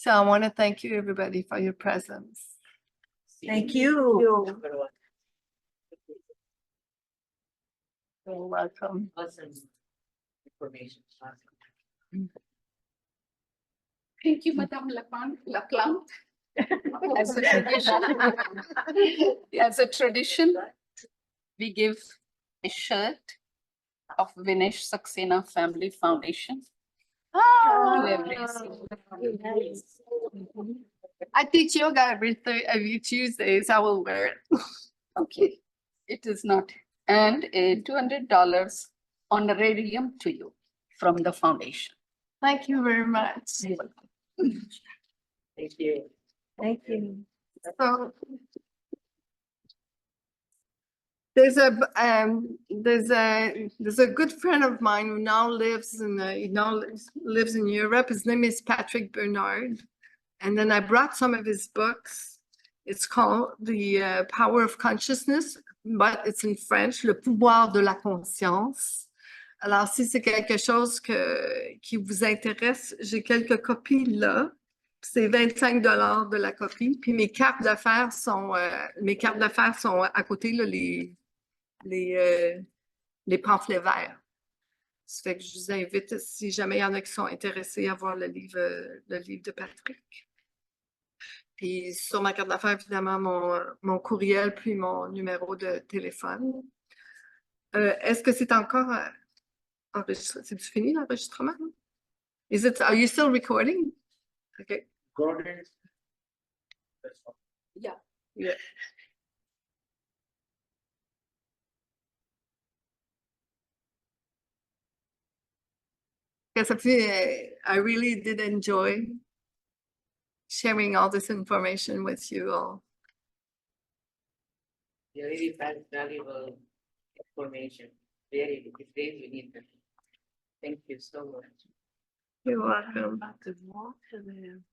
So I want to thank you, everybody, for your presence. Thank you. Number one. You're welcome. Awesome information. Thank you, Madame Laplante. As a tradition, as a tradition, we give a shirt of Vinesh Saxena Family Foundation. To every single- I teach yoga every Tuesdays. I will wear it. Okay, it is not, and a $200 honorarium to you from the foundation. Thank you very much. Thank you. Thank you. So there's a good friend of mine who now lives in lives in Europe. His name is Patrick Bernard, and then I brought some of his books. It's called The Power of Consciousness, but it's in French, Le pouvoir de la conscience. Alors, si c'est quelque chose qui vous intéresse, j'ai quelques copies là. C'est 25 $ de la copie. Puis mes cartes d'affaires sont à côté, là, les pamphlets verts. Ça fait que je vous invite, si jamais il y en a qui sont intéressés, à voir le livre de Patrick. Puis sur ma carte d'affaires, évidemment, mon courriel, puis mon numéro de téléphone. Est-ce que c'est encore enregistré? C'est-tu fini l'enregistrement? Are you still recording? Okay. Recording. Yeah. Yeah. Yes, I really did enjoy sharing all this information with you all. You really valuable information. Very, these days we need them. Thank you so much. You're welcome. About to walk to them.